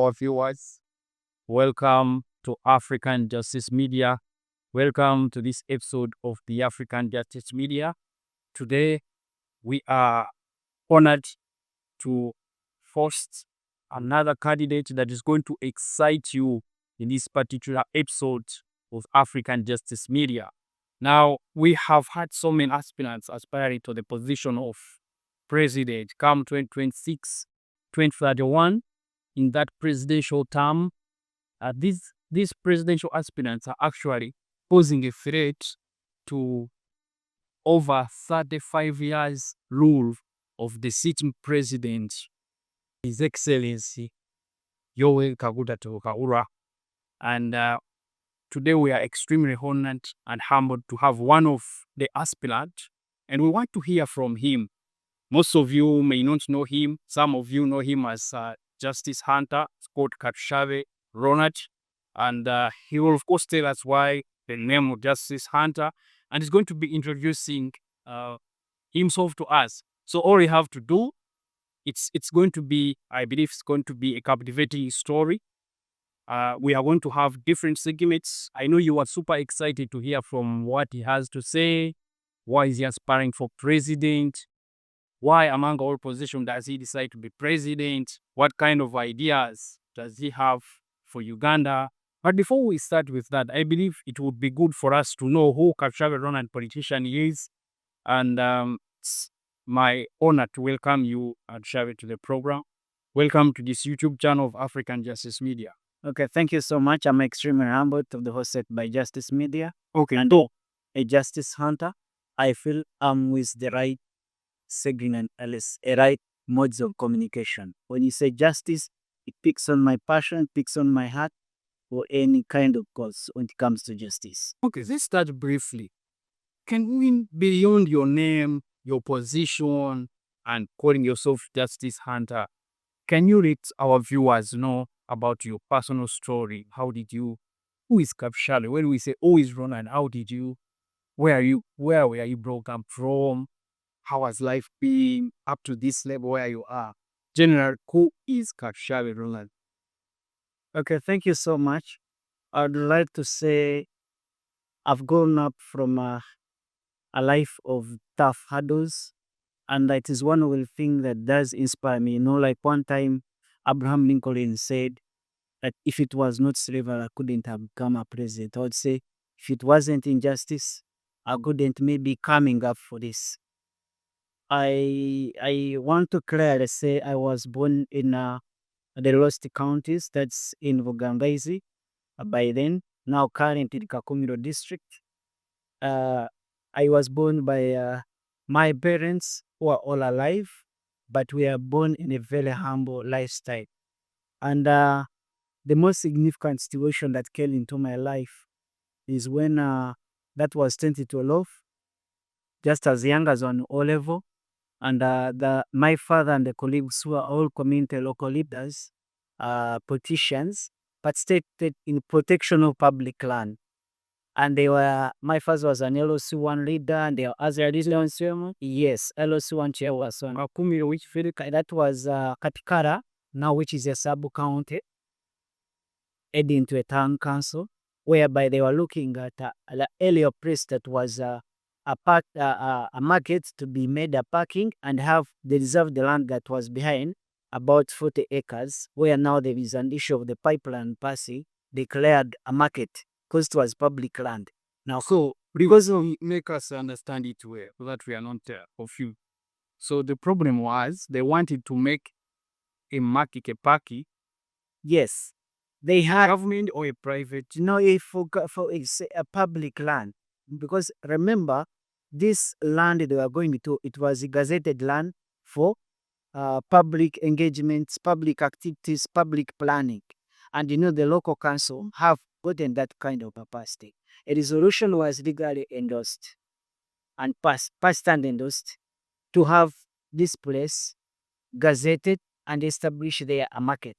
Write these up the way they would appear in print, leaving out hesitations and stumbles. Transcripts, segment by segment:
our viewers. Welcome to African Justice Media. Welcome to this episode of the African Justice Media. Today, we are honored to host another candidate that is going to excite you in this particular episode of African Justice Media. Now, we have had so many aspirants aspiring to the position of president come 2026, 2031. In that presidential term, these presidential aspirants are actually posing a threat to over 35 years rule of the sitting president, His Excellency Yoweri Kaguta Kaura. And today we are extremely honored and humbled to have one of the aspirants, and we want to hear from him. Most of you may not know him. Some of you know him as Justice Hunter, Scott Katushabe, Ronald, and he will of course tell us why the name of Justice Hunter, and he's going to be introducing himself to us. So all you have to do, it's going to be, I believe it's going to be a captivating story. We are going to have different segments. I know you are super excited to hear from what he has to say. Why is he aspiring for president? Why among all positions does he decide to be president? What kind of ideas does he have for Uganda? But before we start with that, I believe it would be good for us to know who Katushabe Ronald politician is. And it's my honor to welcome you, Katushabe, to the program. Welcome to this YouTube channel of African Justice Media. Okay, thank you so much. I'm extremely humbled to be hosted by Justice Media. Okay, And so a Justice Hunter, I feel I'm with the right segment and a right modes of communication. When you say justice, it picks on my passion, picks on my heart for any kind of cause when it comes to justice. okay, let's start briefly. Can we, beyond your name, your position, and calling yourself Justice Hunter, can you let our viewers know about your personal story? Who is Katushabe? When we say who is Ronald, where were you brought up from? How has life been up to this level where you are? General, who is Katushabe Ronald? Okay, thank you so much. I'd like to say I've grown up from a life of tough hurdles, and that is one of the things that does inspire me. Like one time, Abraham Lincoln said that if it was not slavery, I couldn't have become a president. I would say if it wasn't injustice, I couldn't maybe coming up for this. I want to clearly say I was born in the Lost Counties, that's in Uganda by then, now currently in Kakumiro district. I was born by my parents who are all alive, but we are born in a very humble lifestyle. And the most significant situation that came into my life is when that was 2012, just as young as on O level. And my father and the colleagues who are all community local leaders, politicians, participated in protection of public land. And my father was an LOC1 leader, and there were other leaders. Yes, LOC1 chairperson. That was Katikara, now which is a sub-county, heading to a town council, whereby they were looking at an earlier place that was a market to be made a parking and they reserved the land that was behind about 40 acres, where now there is an issue of the pipeline passing, declared a market because it was public land. Now, So, because make us understand it well, so that we are not confused. So the problem was they wanted to make a market, a parking, yes, they had government or a private. it's a public land, because remember, this land they were going to, it was a gazetted land for public engagements, public activities, public planning. And the local council have gotten that kind of capacity. A resolution was legally endorsed and passed and endorsed to have this place gazetted and establish there a market,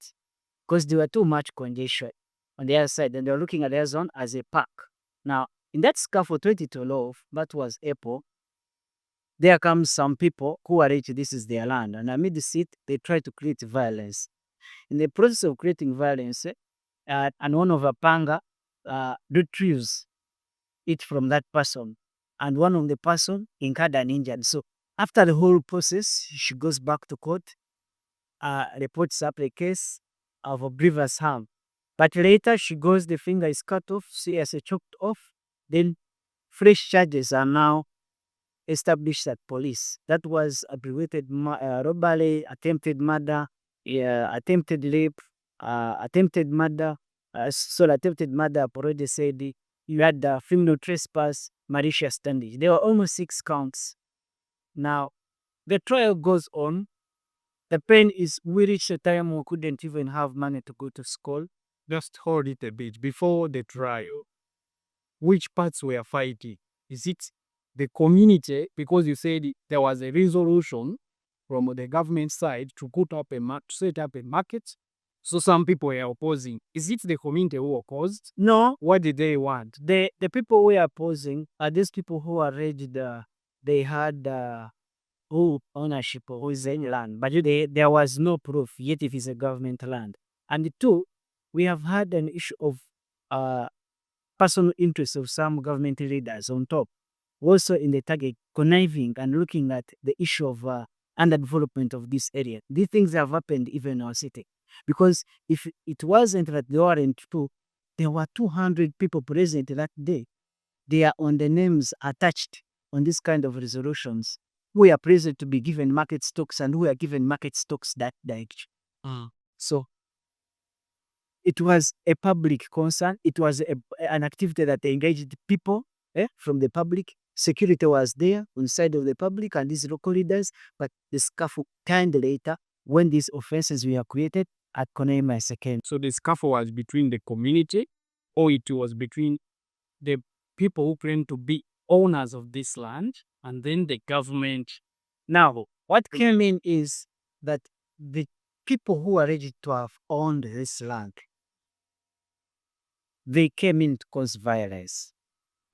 because there were too much congestion on the other side, and they were looking at their zone as a park. Now, in that scuffle 2012, that was April, there comes some people who are rich, this is their land, and amid the seat, they try to create violence. In the process of creating violence, and one of a panga retrieves it from that person, and one of the person incurred an injury. So after the whole process, she goes back to court, reports up a case of a grievous harm. But later she goes, the finger is cut off, she has choked off. Then fresh charges are now established at police. That was aggravated robbery, attempted murder, attempted rape, attempted murder. Attempted murder, I've already said. You had criminal trespass, malicious damage. There were almost 6 counts. Now, the trial goes on. The pain is, we reached a time we couldn't even have money to go to school. Just hold it a bit. Before the trial, which parts were fighting? Is it the community? Because you said there was a resolution from the government side to set up a market. So some people were opposing. Is it the community who opposed? No. What did they want? The people who were opposing are these people who alleged they had ownership of his land, but there was no proof yet if it's a government land. And two, we have had an issue of personal interest of some government leaders on top, also in the target conniving and looking at the issue of underdevelopment of this area. These things have happened even in our city, because if it wasn't that they weren't true, there were 200 people present that day. They are on the names attached on this kind of resolutions, who are present to be given market stocks and who are given market stocks that direction. So it was a public concern. It was an activity that engaged people from the public. Security was there on the side of the public and these local leaders, but the scuffle turned later when these offenses were created at Konaima second. So the scuffle was between the community, or it was between the people who claim to be owners of this land and then the government. Now, what came in is that the people who are ready to have owned this land, they came in to cause violence.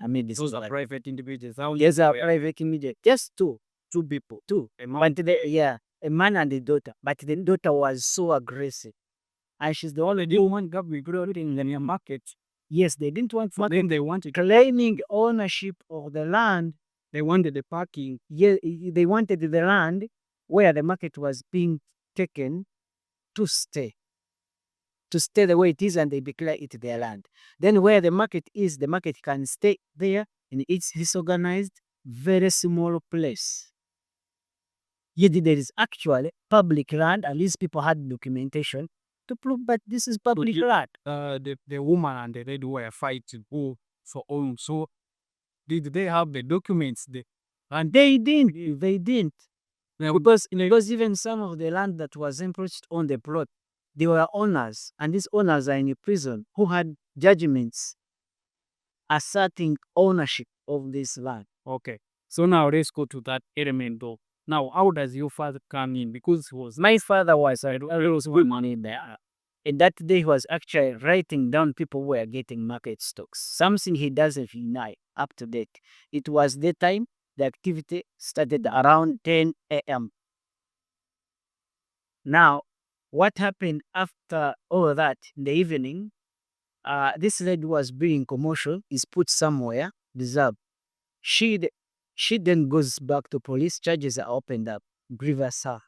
I mean, those are private individuals. Yes, are private individuals. Just two people. A man and a daughter. But the daughter was so aggressive, and she's the only woman government in the market. Yes, they didn't want. Then they wanted claiming ownership of the land. They wanted the parking. Yeah, they wanted the land where the market was being taken to stay the way it is, and they declare it their land. Then where the market is, the market can stay there in its disorganized, very small place. Yet there is actually public land, and these people had documentation to prove that this is public land. The woman and the lady were fighting for own. So did they have the documents? And they didn't. They didn't. Because even some of the land that was encroached on the plot, they were owners, and these owners are in prison who had judgments asserting ownership of this land. Okay. So now let's go to that element though. Now, how does your father come in? Because my father was money there. And that day he was actually writing down people who were getting market stocks. Something he doesn't deny up to date. It was the time the activity started around 10 a.m. Now, what happened after all that in the evening? This lady was being commercial, is put somewhere, reserved. She then goes back to police, charges are opened up, grievous her.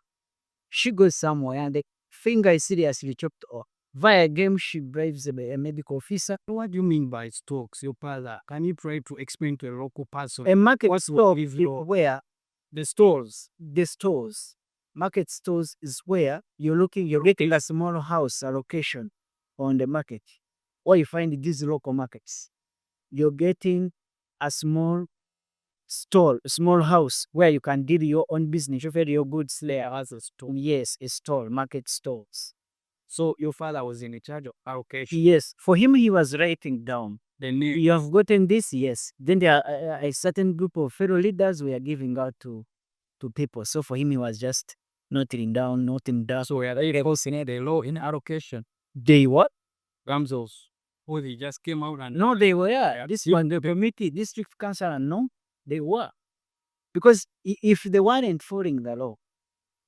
She goes somewhere and the finger is seriously chopped off. Via game, she bribes a medical officer. What do you mean by stocks, your father? Can you try to explain to a local person? A market stock is where the stores. Market stores is where you're getting a small house allocation on the market, or you find these local markets. You're getting a small store, a small house where you can deal your own business, you your goods there as a store. Yes, a store, market stores. So your father was in charge of allocation? Yes. For him, he was writing down. Then you have gotten this, yes. Then there are a certain group of fellow leaders we are giving out to people. So for him, he was just noting down. So we are enforcing the law in allocation. They what? Ramsos. Oh, they just came out and no, they were. Yeah. This one, the committee, district council, no, they were. Because if they weren't following the law,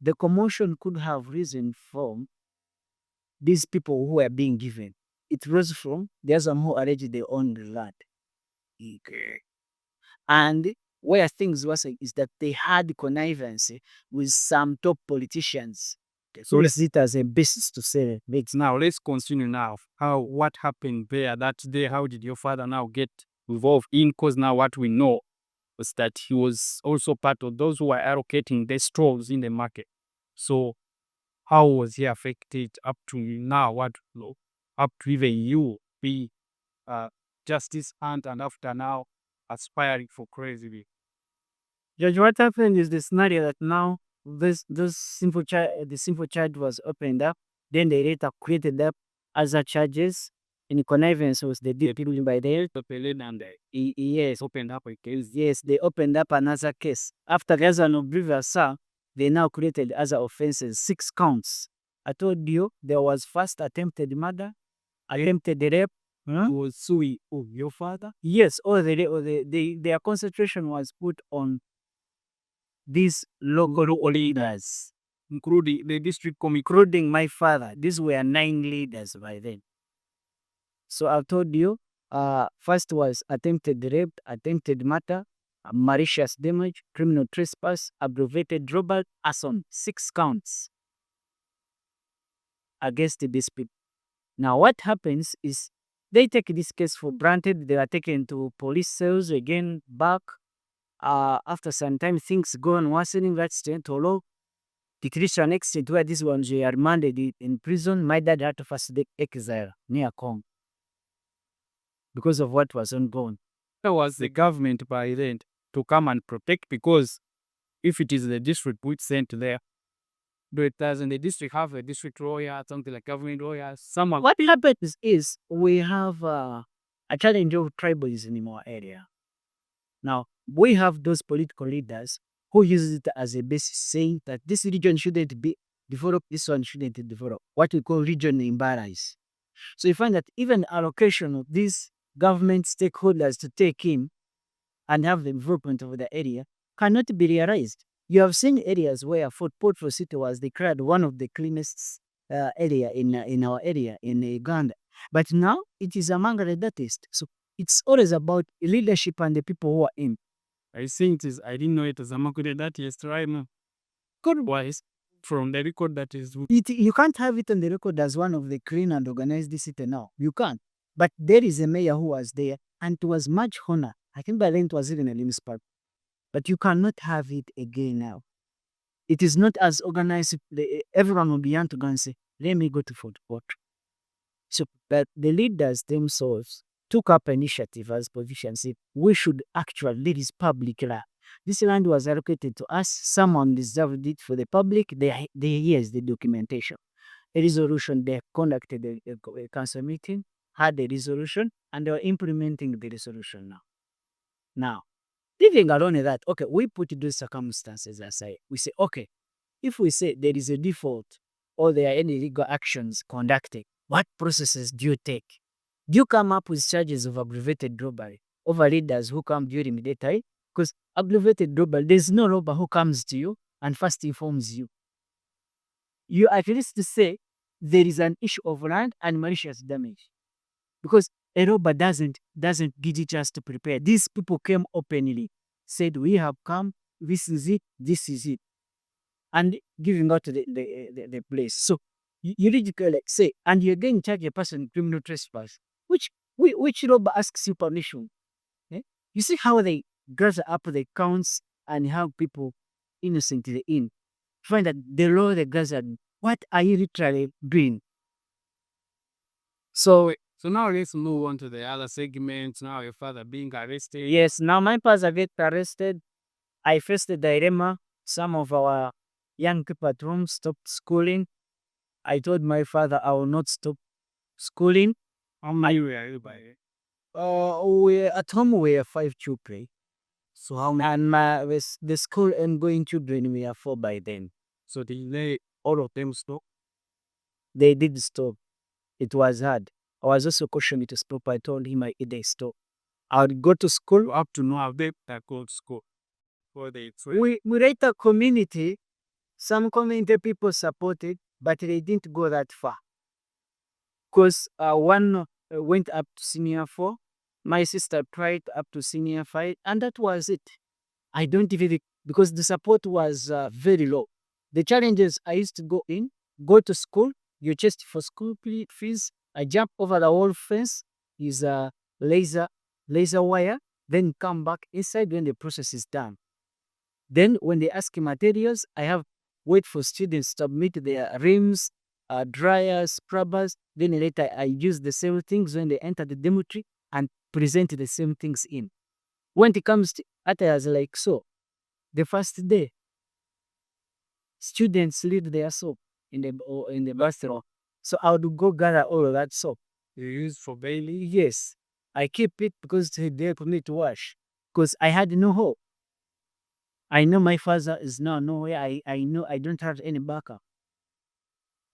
the commotion could have risen from these people who were being given. It rose from there's some who alleged they own the land. Okay. And where things was is that they had connivance with some top politicians. So use it as a basis to say makes. Now let's continue now. What happened there that day? How did your father now get involved in? Because now what we know was that he was also part of those who were allocating the stalls in the market. So how was he affected up to now? Up to even you be justice hunt and after now aspiring for crazy. Judge, what happened is the scenario that now this simple child, the simple child was opened up. Then they later created up other charges in connivance with the people by there. And Yes, opened up a case. yes, they opened up another case. After there's an oblivious, they now created other offenses, 6 counts. I told you there was first attempted murder, attempted rape. He was suing your father? Yes, their concentration was put on these local leaders, Including the district committee. including my father. These were 9 leaders by then. So I told you, first was attempted rape, attempted murder, malicious damage, criminal trespass, aggravated robbery, arson, 6 counts against these people. Now what happens is they take this case for granted. They are taken to police cells again, back. After some time, things go on worsening. That's to law. The Christian extent where these ones were remanded in prison. My dad had to first exile near Kong because of what was ongoing. There was the government by then to come and protect, because if it is the district which sent there, but doesn't the district have a district lawyer, something like government lawyer, someone? What happens is we have a challenge of tribalism in our area. Now, we have those political leaders who use it as a basis, saying that this region shouldn't be developed, this one shouldn't develop, what we call regional imbalance. So you find that even allocation of these government stakeholders to take in and have the development of the area cannot be realized. You have seen areas where Fort Portfolio City was declared one of the cleanest area in our area in Uganda. But now it is among the dirtiest. So it's always about leadership and the people who are in. I think it is. I didn't know it was Amakude that yes, right now. Good wise from the record that is. You can't have it on the record as one of the clean and organized city now. You can't. But there is a mayor who was there, and it was much honor. I think by then it was even a municipal. But you cannot have it again now. It is not as organized. Everyone will be young to go and say, let me go to Fort Portfolio. So, but the leaders themselves took up initiative as politicians. We should actually lead this public land. This land was allocated to us. Someone deserved it for the public. Here's the documentation. A resolution, they conducted a council meeting, had a resolution, and they were implementing the resolution now. Now, leaving alone that, okay, we put those circumstances aside. We say, okay, if we say there is a default or there are any legal actions conducted, what processes do you take? Do you come up with charges of aggravated robbery over leaders who come during the daytime? Because aggravated robbery, there's no robber who comes to you and first informs you. You at least say there is an issue of land and malicious damage. Because a robber doesn't give you chance to prepare. These people came openly, said, we have come, this is it, and giving out the place. So you ridiculous say, and you again charge a person criminal trespass, which robber asks you permission. Eh? You see how they gather up the counts and have people innocently in. Find that the law they gathered, what are you literally doing? So now let's move on to the other segments. Now your father being arrested. Yes, now my father get arrested. I faced the dilemma. Some of our young people at home stopped schooling. I told my father I will not stop schooling. How many were you by? We at home we are 5 children. So how many? And the school and going children we are 4 by then. So did they all of them stop? They did stop. It was hard. I was also cautioning to stop. I told him they stop. I would go to school. Up to now, they go to school. We rate a community. Some community people supported, but they didn't go that far. Because one went up to senior 4, my sister tried up to senior 5, and that was it. I don't even, because the support was very low. The challenges, I used to go to school, you just for school fees, I jump over the wall fence, use a laser wire, then come back inside when the process is done. Then when they ask materials, I have wait for students to submit their rims, dryers, scrubbers. Then later I use the same things when they enter the dormitory and present the same things in. When it comes to attires like so, the first day, students leave their soap in the bathroom. So I would go gather all of that soap. You use for Bailey? Yes. I keep it because it's there for me to wash. Because I had no hope. I know my father is now nowhere. I know I don't have any backup.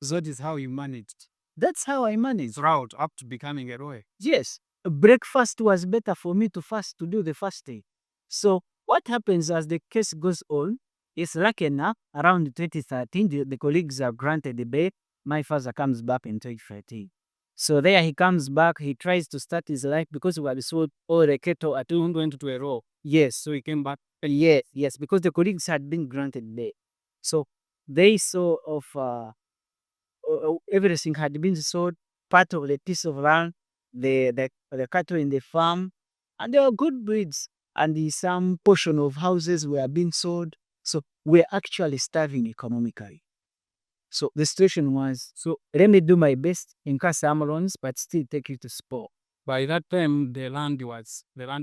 That is how you managed That's how I managed. throughout up to becoming a lawyer. Yes. Breakfast was better for me to fast, to do the fasting. So what happens as the case goes on is lucky enough, around 2013, the colleagues are granted the bail. My father comes back in 2013. So there he comes back, he tries to start his life because we have sold all the cattle at went to a row. Yes. So he came back. Yes, because the colleagues had been granted bail. So they saw of everything had been sold, part of the piece of land, the cattle in the farm, and there were good breeds, and some portion of houses were being sold. So we're actually starving economically. So the situation was, so let me do my best, incur some loans, but still take it to sport. By that time, the land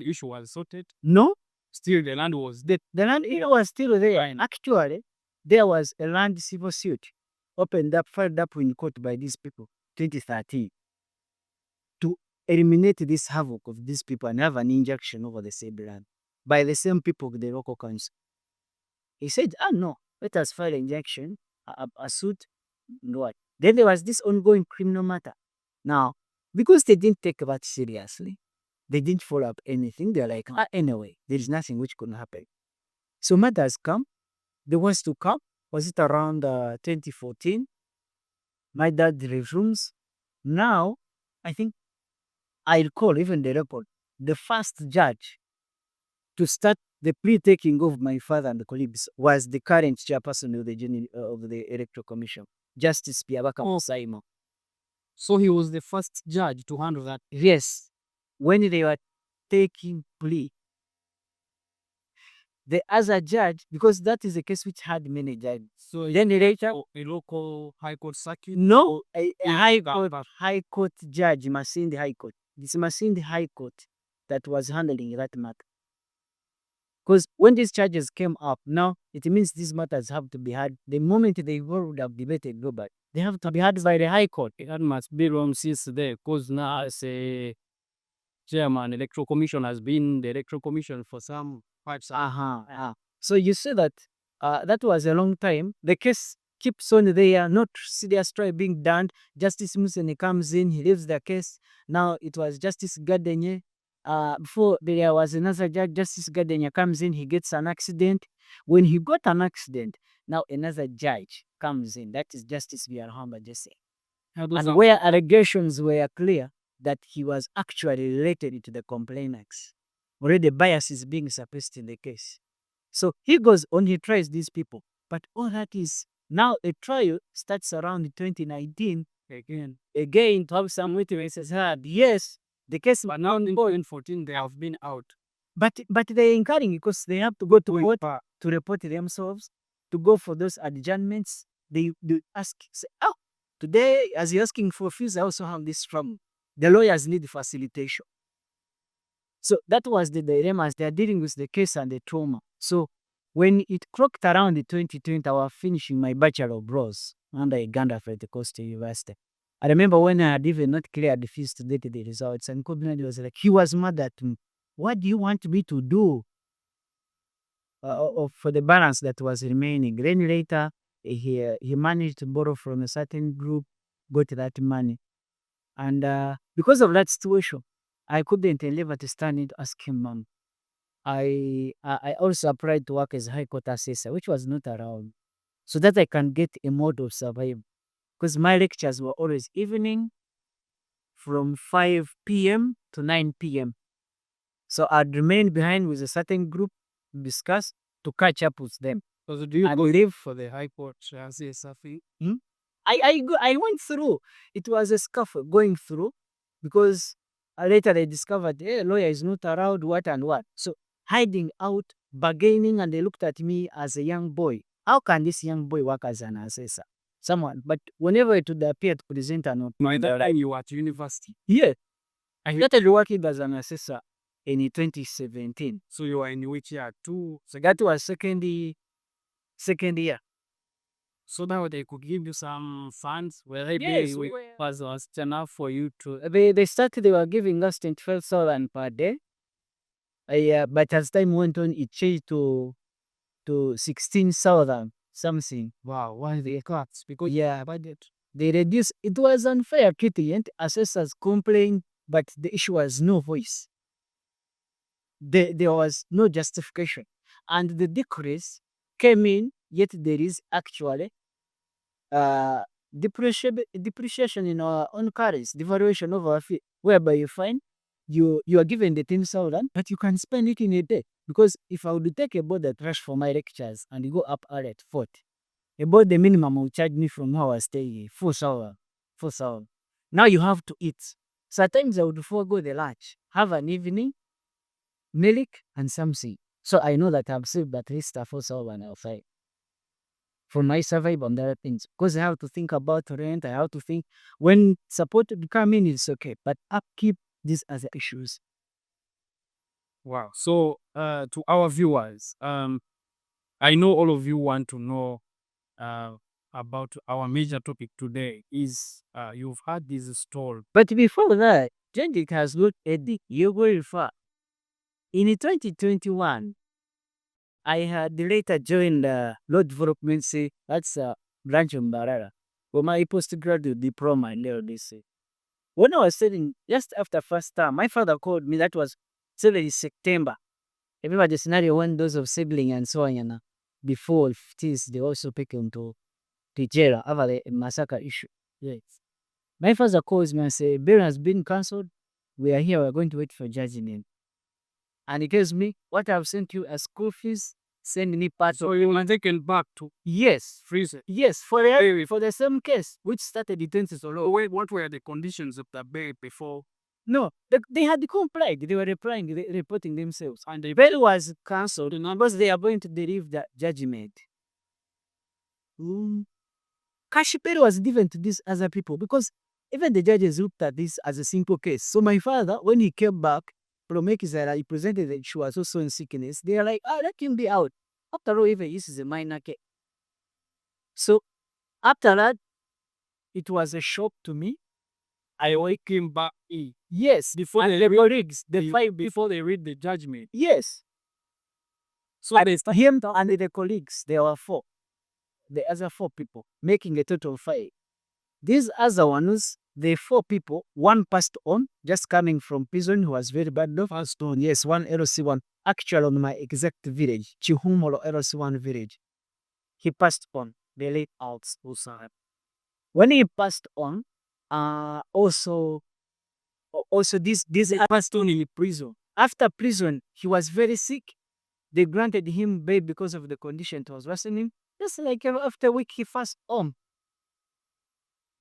issue was sorted. No, Still, the land was dead. the land was still there. Fine. Actually, there was a land civil suit filed up in court by these people, 2013, to eliminate this havoc of these people and have an injunction over the same land by the same people of the local council. He said, no, let us file an injunction, a suit. What? Then there was this ongoing criminal matter. Now, because they didn't take that seriously, they didn't follow up anything. They're like, anyway, there is nothing which could happen. So matters come. They wants to come. Was it around 2014? My dad resumes. Now, I think I recall even the record. The first judge to start the pre-taking of my father and the colleagues was the current chairperson of the Electoral Commission, Justice Piabaka Musaimo. So he was the first judge to handle that. Yes, when they were taking plea, the other judge, because that is a case which had many judges. So Then later, a local high court circuit. no, a Yeah, high court judge, Masindi High Court. This Masindi High Court that was handling that matter. Because when these charges came up, now it means these matters have to be had. The moment they would have debated globally, they have to be had by the High Court. That must be wrong since there, because now as a chairman, electoral commission has been the electoral commission for some quite some. So you see that that was a long time. The case keeps on there, not serious trial being done. Justice Museni comes in, he leaves the case. Now it was Justice Gadenye. Before there was another judge, Justice Gadenye comes in, he gets an accident. When he got an accident, now another judge comes in. That is Justice Biarhamba Jesse. And where allegations were clear that he was actually related to the complainants. Already bias is being suppressed in the case. So he goes on, he tries these people. But all that is, now a trial starts around 2019 again to have some witnesses heard. Yes, the case. But now in 2014, they have been out. But they're incurring because they have to go to court to report themselves, to go for those adjournments. They ask, say, today, as you're asking for fees, I also have this problem. The lawyers need facilitation. So that was the dilemma as they're dealing with the case and the trauma. So when it clocked around the 2020, I was finishing my Bachelor of Laws under Uganda for the Coast University. I remember when I had even not cleared the fees to date the results, and Kobinadi was like, he was mad at me. What do you want me to do for the balance that was remaining? Then later, he managed to borrow from a certain group, got that money. And because of that situation, I couldn't endeavor to stand in to ask him, Mom. I also applied to work as High Court assessor, which was not around, so that I can get a mode of survival. Because my lectures were always evening, from 5 p.m. to 9 p.m. So I'd remain behind with a certain group, discuss to catch up with them. So do you And go live for the High Court as a Safi? I went through. It was a scuffle going through because later they discovered, hey, lawyer is not around, what and what. So hiding out, bargaining, and they looked at me as a young boy. How can this young boy work as an assessor? Someone, but whenever it would appear to present an By that time you were at university. yeah, I started working as an assessor in 2017. So you were in which year? Two. So that was second year. So now they could give you some funds. Well, maybe Yes, it was enough for you to. They were giving us 25,000 per day. But as time went on, it changed to 16,000 something. Wow, why the cuts? Because Yeah, budget. They reduced. It was unfair treatment. Assessors complained, but the issue was no voice. There was no justification, and the decrease came in. Yet there is actually uh depreciation in our own currency, devaluation of our fee, whereby you find you are given the 10,000, but you can spend it in a day. Because if I would take a boat that rush for my lectures and go up early at 40, about the minimum will charge me from how I stay here, 4,000, 4,000. Now you have to eat. Sometimes I would forego the lunch, have an evening, milk and something. So I know that I've saved at least a 4,000 or 5 for my survival and other things. Because I have to think about rent, I have to think when support would come in, it's okay. But upkeep, these other issues. wow. So to our viewers, I know all of you want to know uh, about our major topic today. Is you've had this story. But before that, Jendrik has looked at the very far. In 2021, I had later joined Law Development, that's a branch of Mbarara, for my postgraduate diploma in law. When I was studying, just after first term, my father called me. That was 7 September. Remember the scenario when those of sibling and so on, before 50s, they also pick him to jail over the massacre issue. Yes. My father calls me and says, bail has been cancelled. We are here. We're going to wait for judgment. And he tells me, what I've sent you as school fees, send me part So you were taken back to yes. freeze it. Yes, for the same case, which started the 20s or Wait, what were the conditions of the bail before? no, they had complied. They were reporting themselves. And the bail was cancelled because they are going to deliver the judgment. Cash bail was given to these other people because even the judges looked at this as a simple case. So my father, when he came back from Mekizara, he presented that she was also in sickness. They are like, let him be out. After all, even this is a minor case. So after that, it was a shock to me. I came back in. Yes, Before and they the read, colleagues, before they read the judgment. yes. So And they him and the colleagues, there were 4. The other 4 people, making a total of 5. These other ones, the 4 people, one passed on, just coming from prison, who was very bad. No, passed on, yes, one LC1, actually on my exact village, Chihumolo LC1 village. He passed on, the late out. When he passed on, also this passed on in prison. After prison, he was very sick. They granted him bail because of the condition it was worsening. Just like after a week, he passed on.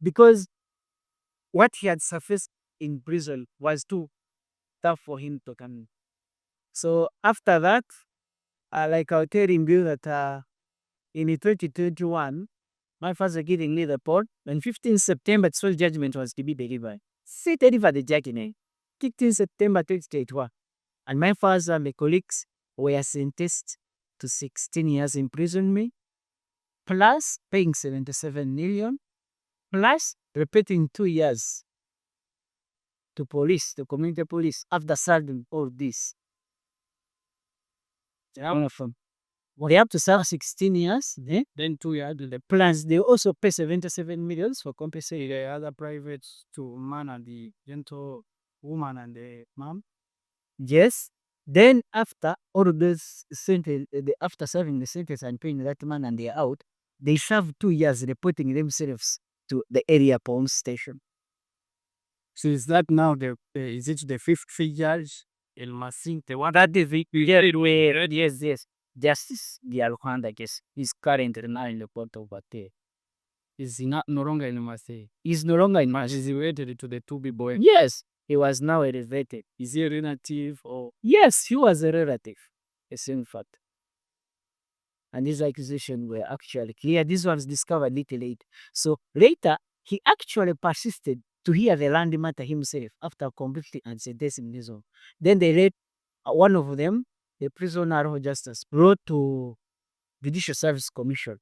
Because what he had surfaced in prison was too tough for him to come in. So after that, like I'll tell him that in 2021, my father giving me the report. On 15 September, the sole judgment was to be delivered. See, deliver the judgment. 15 September 2021. And my father and my colleagues were sentenced to 16 years imprisonment, plus paying 77 million, plus repeating 2 years to police, to community police, after serving all this. One of them. Well, they have to serve 16 years, then 2 years. plus they also pay 77 million for compensating The other privates to man and the gentle woman and the mom. Yes. Then after all of this sentence, after serving the sentence and paying that man and they're out, they serve 2 years reporting themselves to the area police station. So is that now is it the fifth judge? El Masin, the one that is yes. Justice Dialhuanda, I guess, is currently now in the court of Bate. is he not no longer in Masai? He's no longer in Is he related to the two boy? Yes, he was now elevated. Is he a relative or Yes, he was a relative, as in fact. And these accusations were actually clear. This was discovered little late. So later, he actually persisted to hear the land matter himself after completely unsentencing his own. Then they let one of them, the prisoner of justice, brought to Judicial Service Commission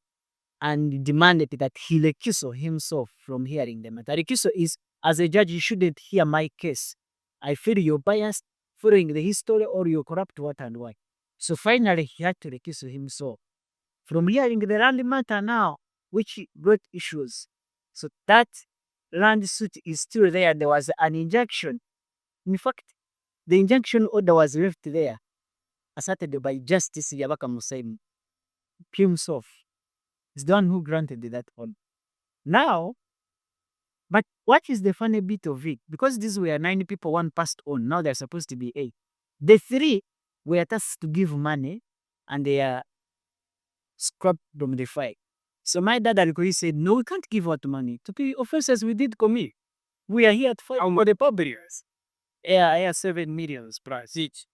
and demanded that he recuse himself from hearing the matter. Recusal is, as a judge, you shouldn't hear my case. I feel you're biased following the history or you corrupt what and why. So finally, he had to recuse himself from hearing the land matter now, which brought issues. So that land suit is still there. There was an injunction. In fact, the injunction order was left there, asserted by Justice Yabaka Musaimu himself. Is the one who granted that order. Now, but what is the funny bit of it? Because these were 9 people, one passed on. Now they're supposed to be 8. The 3 were tasked to give money and they are scrapped from the fight. So my dad Alikoi said, no, we can't give out money to the offenses we did commit. We are here to fight for the public. Yeah, 7 million price each.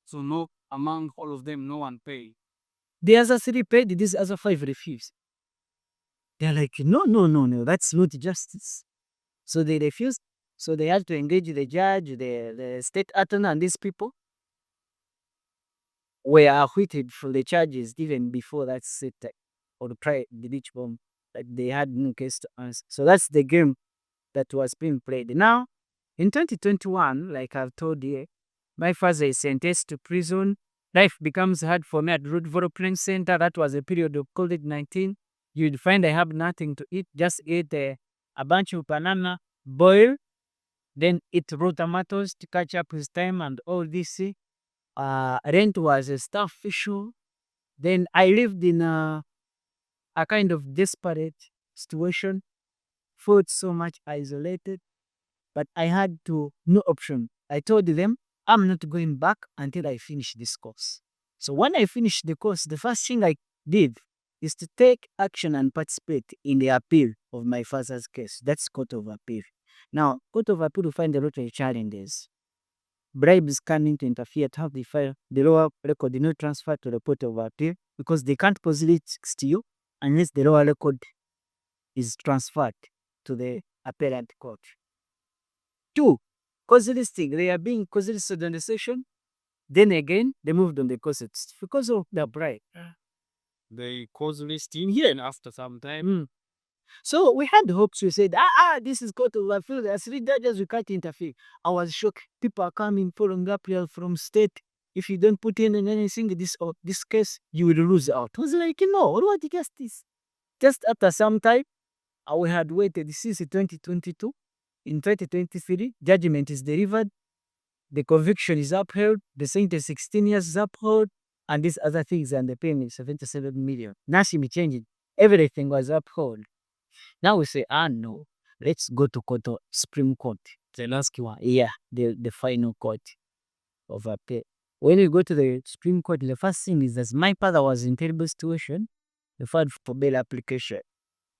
so no among all of them no one paid? The other 3 paid, these other 5 refused. They're like, no, that's not justice. So they refused. So they had to engage the judge, the state attorney, and these people were acquitted for the charges even before that set or the prior the beach bomb. Like they had no case to answer. So that's the game that was being played. Now, in 2021, like I've told you, my father is sentenced to prison. Life becomes hard for me at Road Development Center. That was a period of COVID-19. You'd find I have nothing to eat. Just eat a bunch of banana, boil, then eat raw tomatoes to catch up with time and all this. Rent was a staff issue. Then I lived in a kind of desperate situation, felt so much isolated, but I had no option. I told them I'm not going back until I finish this course. So when I finished the course, the first thing I did is to take action and participate in the appeal of my father's case. That's Court of Appeal. Now, Court of Appeal will find a lot of challenges. Bribes coming to interfere to have the lower record not transfer to the Court of Appeal because they can't possess it to you unless the lower record is transferred to the appellant court. 2, cause listing. They are being cause listed on the session. Then again, they moved on the causes because of the bribe. They cause listing here and after some time. So we had hopes. We said, this is Court of Appeal. There are 3 judges, we can't interfere. I was shocked. People are coming following up here from state. If you don't put in anything this case, you will lose out. I was like, no, what justice? Just after some time, we had waited since 2022. In 2023, judgment is delivered. The conviction is upheld. The sentence 16 years is upheld. And these other things and the payment 77 million. Nothing changed. Everything was upheld. Now we say, no, let's go to Supreme Court. The last one, the final court of appeal. When we go to the Supreme Court, the first thing is that my father was in terrible situation. He filed for bail application.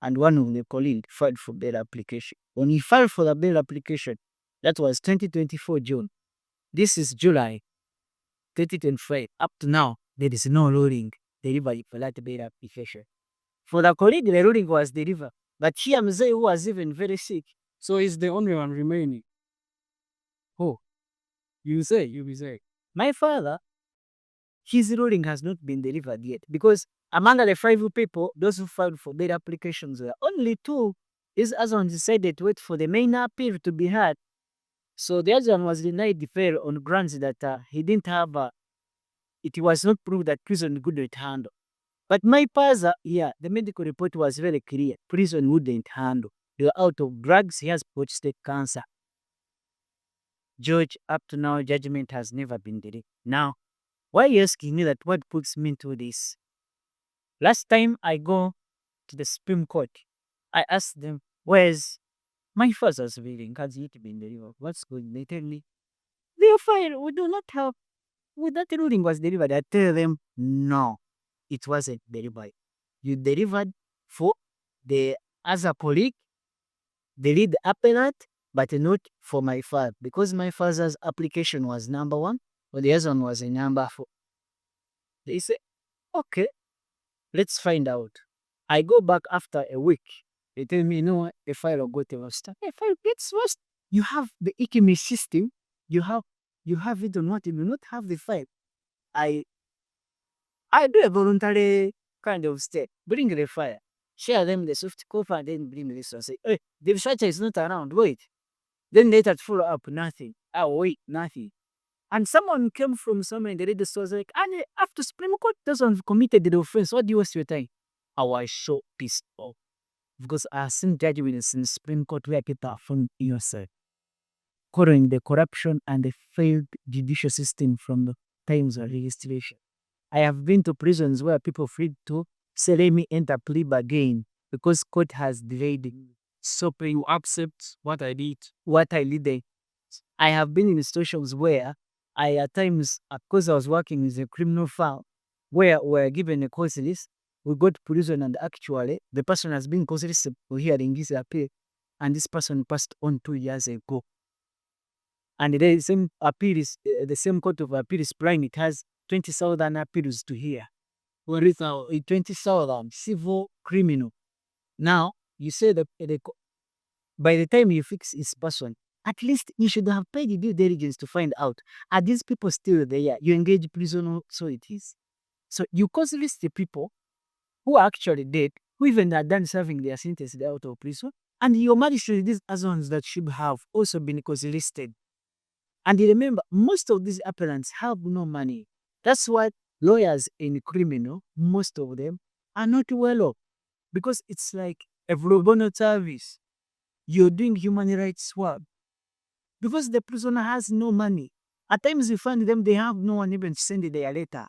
And one of the colleagues filed for bail application. When he filed for the bail application, that was 2024 June. This is July 2025. Up to now, there is no ruling delivered for that bail application. For the colleague, the ruling was delivered. But here, Mzee, who was even very sick. So he's the only one remaining. Oh, you will say. My father, his ruling has not been delivered yet because among the 5 people, those who filed for bail applications were only 2. His husband decided to wait for the main appeal to be heard. So the other one was denied deferral on grounds that he didn't have, it was not proved that prison couldn't handle. But my father, the medical report was very clear. Prison wouldn't handle. They were out of drugs. He has prostate cancer. George, up to now, judgment has never been delivered. Now, why are you asking me that? What puts me into this? Last time I go to the Supreme Court, I asked them, where's My father's building has yet been delivered. What's going? They tell me, their file, we do not have, with that ruling was delivered. I tell them, no, it wasn't delivered. You delivered for the other colleague, the lead appellant, but not for my father, because my father's application was number 1, or the other one was a number 4. They say, okay, let's find out. I go back after a week. They tell me, you know what, the file will go to lost. The file gets lost. You have the IKIMI system. You have it on what? You do not have the file. I do a voluntary kind of step. Bring the file. Share them the soft copy and then bring this one. Say, hey, the researcher is not around. Wait. Then later follow up, nothing. Oh, wait, nothing. And someone came from somewhere in the radio store, was like, and after Supreme Court doesn't committed the offense, what do you waste your time? I was so pissed off. Because I have seen judgments in Supreme Court where people are from yourself, covering the corruption and the failed judicial system from the times of registration. I have been to prisons where people freed to say, let me enter plea bargain because court has delayed it. So you accept what I did. What I did. I have been in situations where I at times, because I was working with a criminal file, where we're given a cause list, we go to prison and actually the person has been cause listed for hearing his appeal, and this person passed on 2 years ago. And the same appeal is the same court of appeal is prime. It has 20,000 appeals to hear. Where is now 20,000 civil criminal. Now you say that by the time you fix this person, at least you should have paid the due diligence to find out, are these people still there? You engage prison authorities. So you cause list the people who are actually dead, who even are done serving their sentence out of prison, and you manage to these other ones that should have also been cause listed. And remember, most of these appellants have no money. That's why lawyers in criminal, most of them, are not well off. Because it's like a pro bono service. You're doing human rights work. Because the prisoner has no money. At times you find them, they have no one even to send their letter.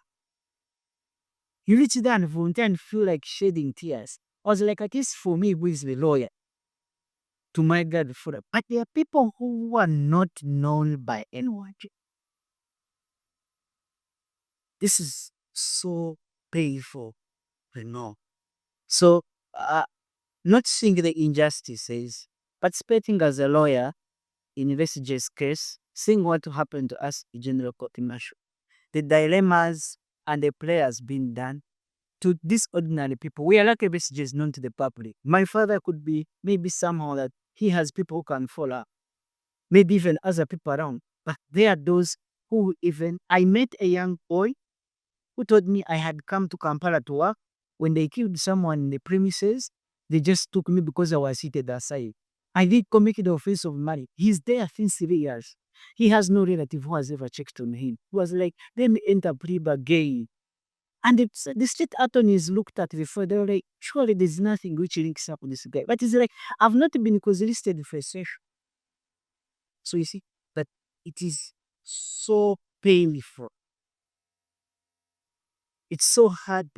You reach there and volunteer and feel like shedding tears. I was like, at least for me, who is the lawyer, to my God, for it. But there are people who are not known by anyone. This is so painful, you know. So, not seeing the injustices, participating as a lawyer in Vestige's case, seeing what happened to us in General Court Martial, the dilemmas and the prayers being done to these ordinary people. We are like a Vestige known to the public. My father could be maybe somehow that he has people who can follow, maybe even other people around. But there are those who even, I met a young boy who told me I had come to Kampala to work. When they killed someone in the premises, they just took me because I was seated aside. I did commit the offense of marriage. He's there since 3 years. He has no relative who has ever checked on him. He was like, let me enter plea bargain. And the state attorneys looked at the file, they were like, surely there's nothing which links up with this guy. But it's like, I've not been listed for a session. So you see that it is so painful. It's so hard.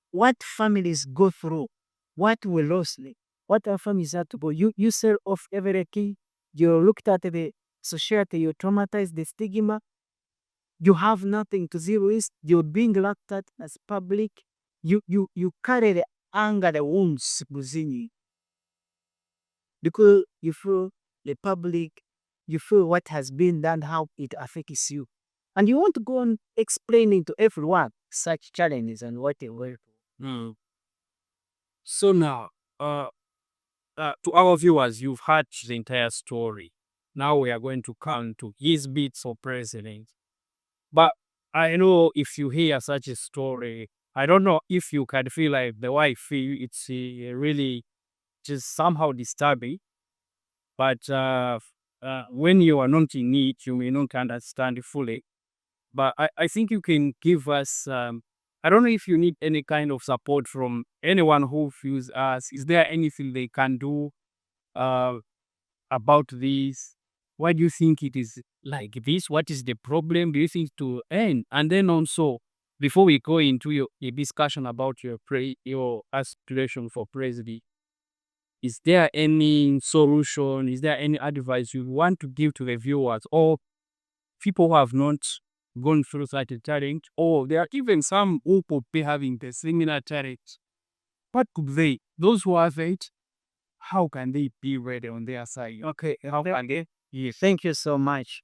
What families go through, what we lost, what our families had to go. You sell off everything. You looked at the society, you're traumatized, the stigma. You have nothing to deal with. You're being looked at as public. You carry the anger, the wounds within you. Because you feel the public, you feel what has been done, how it affects you. And you want to go on explaining to everyone such challenges and what they were. So now, to our viewers, you've heard the entire story. Now we are going to come to his bits for president. But I know if you hear such a story, I don't know if you can feel like the way I feel. It's really just somehow disturbing. But when you are not in it, you may not understand fully. But I think you can give us, I don't know if you need any kind of support from anyone who feels us. Is there anything they can do about this? Why do you think it is like this? What is the problem? Do you think to end? And then also, before we go into your discussion about your aspiration for president, Is there any solution? Is there any advice you want to give to the viewers or people who have not gone through such a challenge, or there are even some who could be having the similar challenge? What could they, those who have it, how can they be ready on their side? Okay, How can they? Yes. thank you so much.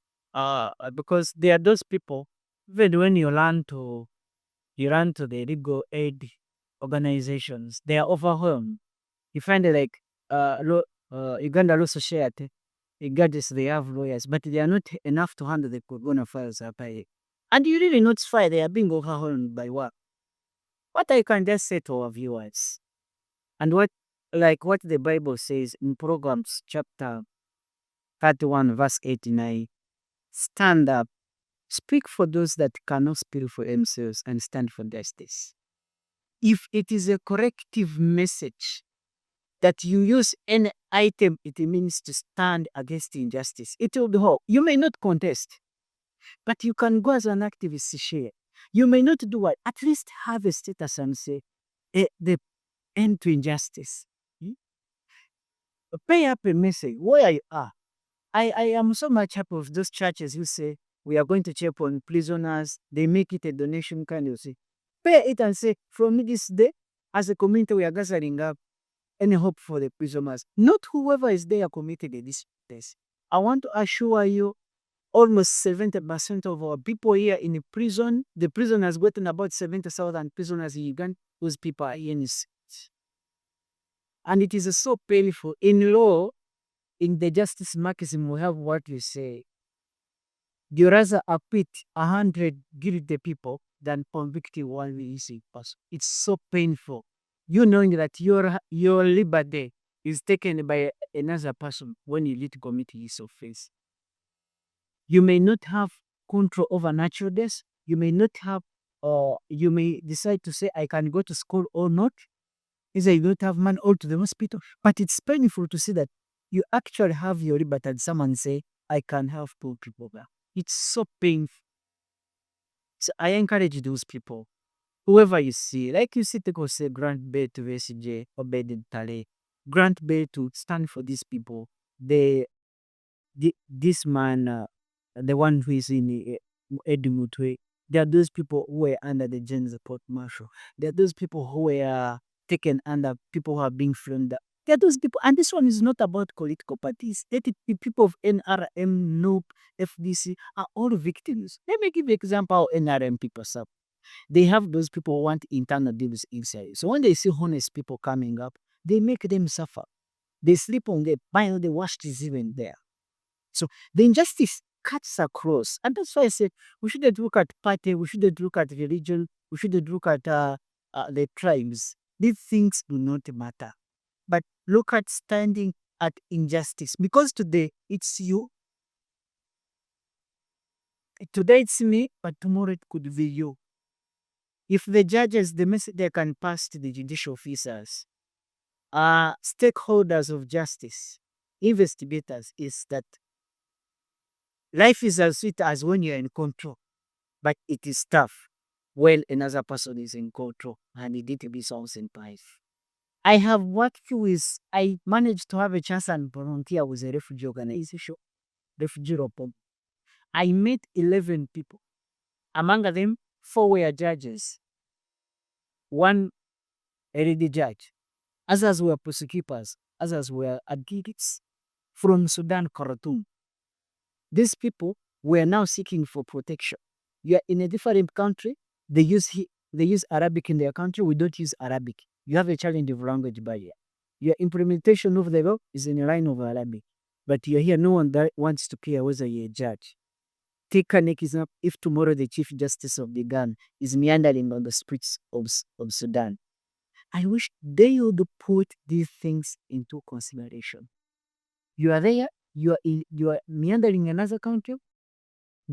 Because there are those people, even when you run to the legal aid organizations, they are overwhelmed. You find it like Uganda Law Society, regardless they have lawyers, but they are not enough to handle the corona files up here. And you really notify they are being overwhelmed by what? What I can just say to our viewers, and what the Bible says in Proverbs chapter 31, verse 89, stand up, speak for those that cannot speak for themselves, and stand for justice. If it is a corrective message that you use any item, it means to stand against injustice. It will be whole. You may not contest, but you can go as an activist to share. You may not do what? At least have a status and say, the end to injustice. Hmm? Pay up a message where you are. I am so much happy with those churches who say, we are going to check on prisoners. They make it a donation kind of say. Pay it and say, from this day, as a community, we are gathering up any hope for the prisoners. Not whoever is there committed in this case. I want to assure you, almost 70% of our people here in the prison, the prison has gotten about 70,000 prisoners in Uganda. Those people are innocent. And it is so painful. In law, in the justice mechanism, we have what we say. You rather acquit 100 guilty people than convict one innocent person. It's so painful. You knowing that your liberty is taken by another person when you need to commit this offense. You may not have control over natural death. You may not have, or you may decide to say, I can go to school or not. Either you don't have money or to the hospital. But it's painful to see that you actually have your liberty and someone say, I can help poor people there. It's so painful. So I encourage those people, whoever you see, like you see, take or say, grant bail to VCJ or Beden Tale, grant bail to stand for these people. This man, the one who is in Edumutwe, there are those people who were under the Gen Support Marshal. There are those people who were taken under, people who are being filmed. There are those people, and this one is not about political parties. The people of NRM, NOP, FDC are all victims. Let me give you an example how NRM people suffer. They have those people who want internal deals inside. So when they see honest people coming up, they make them suffer. They sleep on the pile, the worst is even there. So the injustice cuts across. And that's why I said we shouldn't look at party, we shouldn't look at religion, we shouldn't look at the tribes. These things do not matter. But look at standing at injustice. Because today it's you. Today it's me, but tomorrow it could be you. If the judges, the message they can pass to the judicial officers, stakeholders of justice, investigators, is that life is as sweet as when you're in control, but it is tough when another person is in control and it need to be something pies. I I managed to have a chance and volunteer with a refugee organization, refugee reform. I met 11 people. Among them, 4 were judges, 1 a lady judge. Others were prosecutors, others were advocates from Sudan, Khartoum. These people were now seeking for protection. You are in a different country. They use Arabic in their country. We don't use Arabic. You have a challenge of language barrier. Your implementation of the law is in the line of Arabic. But you're here, no one that wants to care whether you're a judge. Take an example, if tomorrow the Chief Justice of the Ghana is meandering on the streets of Sudan, I wish they would put these things into consideration. You are there, you are meandering in another country.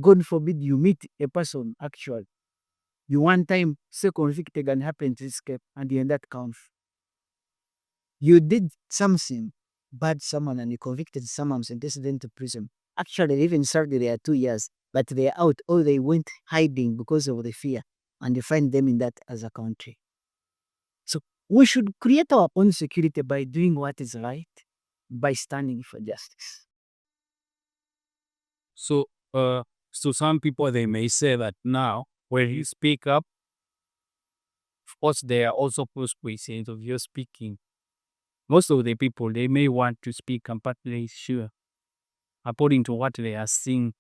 God forbid you meet a person actually. You one time say convicted and happen to escape and you're in that country. You did something bad someone and you convicted someone sentenced them to prison. Actually, they even served there 2 years, but they're out or they went hiding because of the fear and you find them in that other country. So We should create our own security by doing what is right, by standing for justice. So, so some people they may say that now when you speak up, of course, there are also consequences of your speaking. Most of the people they may want to speak completely sure, according to what they are seeing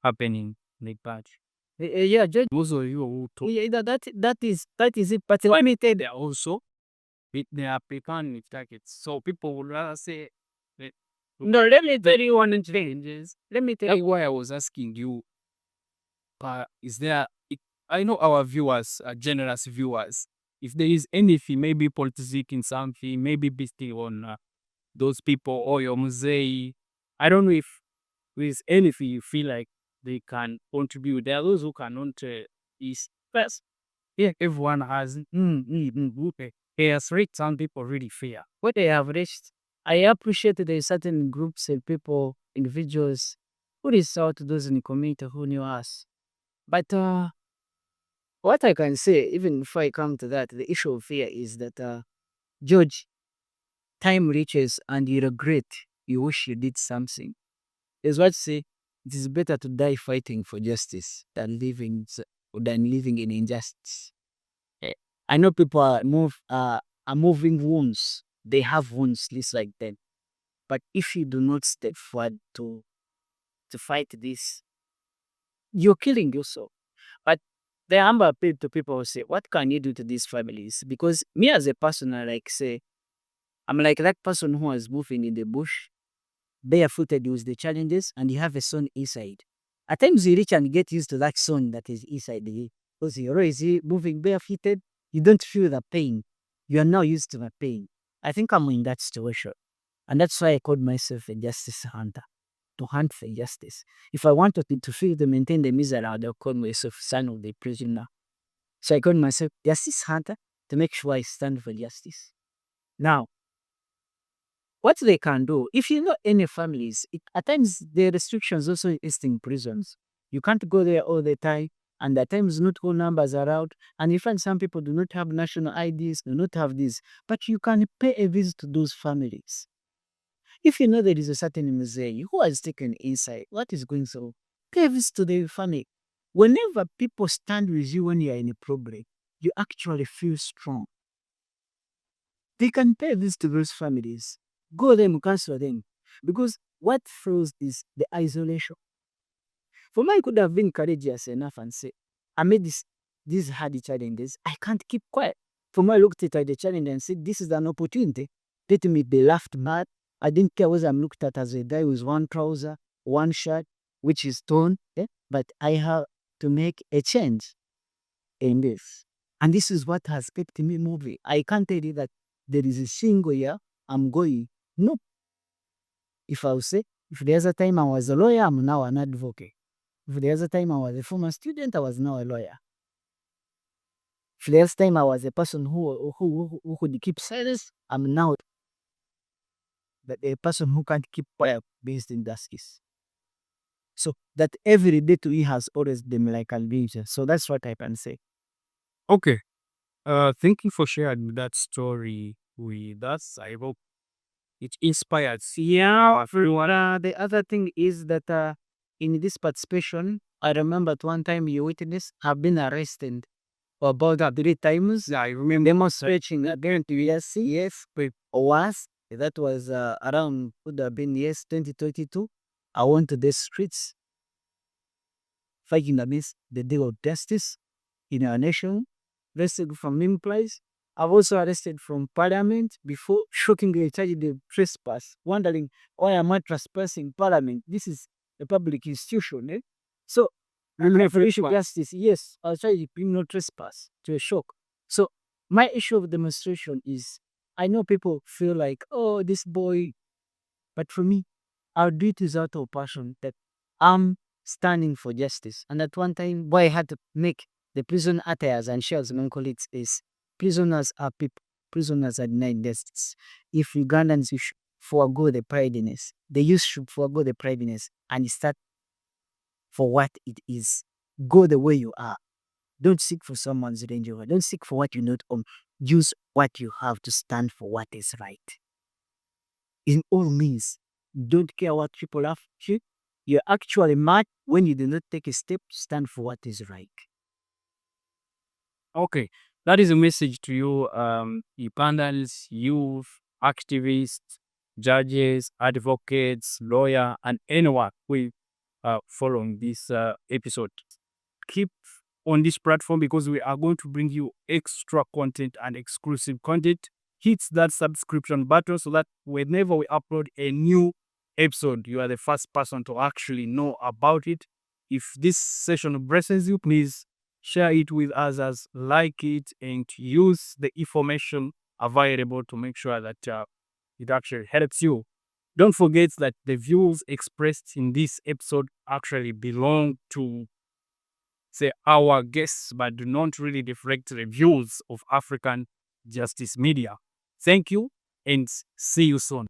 happening in the patch. Yeah, Judge. Most of you who talk, Yeah, that is it. But let me tell they are also they are preparing targets. So people would rather say, let, no, let me tell you one changes. Let me tell that's you. why I was asking you. Is there? I know our viewers are generous viewers. If there is anything, maybe politicking something, maybe based on those people or your muzei. I don't know if with anything you feel like they can contribute. There are those who cannot. Is first, yeah, everyone has. Okay. He has reached some people really fair. What they have reached, I appreciate there are certain groups and people, individuals who reach out to those in the community who knew us. But what I can say, even before I come to that, the issue of fear is that, George, time reaches and you regret, you wish you did something. Is what say it is better to die fighting for justice than living in injustice. Eh, I know people are moving wounds. They have wounds just like that. But if you do not step forward to fight this, you're killing yourself. But the humble appeal to people who say, what can you do to these families? Because me as a person, I like say, I'm like that person who was moving in the bush, barefooted with the challenges, and you have a son inside. At times you reach and get used to that son that is inside the because you're always moving barefooted, you don't feel the pain. You are now used to the pain. I think I'm in that situation. And that's why I called myself a justice hunter, to hunt for justice. If I wanted to feel to maintain the misery, I would call myself son of the prisoner. So I called myself justice hunter to make sure I stand for justice. Now, what they can do, if you know any families, at times the restrictions also is in prisons. You can't go there all the time, and at times not all numbers are out. And you find some people do not have national IDs, do not have this, but you can pay a visit to those families. If you know there is a certain museum who has taken inside, what is going so? Pay a visit to the family. Whenever people stand with you when you are in a problem, you actually feel strong. They can pay this to those families. Go them, counsel them. Because what throws is the isolation. For me, I could have been courageous enough and say, I made these hard challenges. I can't keep quiet. For me, I looked at the challenge and said, this is an opportunity. Let me be laughed mad. I didn't care whether I'm looked at as a guy with one trouser, one shirt, which is torn. But I have to make a change in this. And this is what has kept me moving. I can't tell you that there is a single year I'm going. No. If I will say, if there's a time I was a lawyer, I'm now an advocate. If there's a time I was a former student, I was now a lawyer. If there's time I was a person who could keep silence, I'm now a person who can't keep quiet based in justice. So that every day to me has always been like a vision. So that's what I can say. Okay. Thank you for sharing that story with us. I hope it inspired. Yeah, everyone. The other thing is that in this participation, I remember at one time you witness have been arrested about 3 times. Yeah, I remember. Demonstrating against USC. Yes, but was that was around would have been yes 2022. I went to the streets fighting against the day of justice in our nation. Arrested from many place. I've also arrested from parliament before shockingly charged the trespass, wondering why am I trespassing parliament? This is a public institution. So for issue of justice, yes, I'll charge the criminal trespass to a shock. So my issue of demonstration is I know people feel like, oh, this boy, but for me, I'll do it out of passion that I'm standing for justice. And at one time, why I had to make the prison attires and share as my colleagues is prisoners are people. Prisoners are denied justice. If Ugandans should forego the prideness, the youth should forego the prideness and start for what it is. Go the way you are. Don't seek for someone's danger. Don't seek for what you not own. use what you have to stand for what is right. In all means, don't care what people have you. You're actually mad when you do not take a step to stand for what is right. Okay, that is a message to you, Ugandans, youth, activists, judges, advocates, lawyer, and anyone who following this episode. Keep on this platform because we are going to bring you extra content and exclusive content. Hit that subscription button so that whenever we upload a new episode, you are the first person to actually know about it. If this session blesses you, please share it with others, like it, and use the information available to make sure that it actually helps you. Don't forget that the views expressed in this episode actually belong to, say, our guests, but do not really reflect the views of African Justice Media. Thank you and see you soon.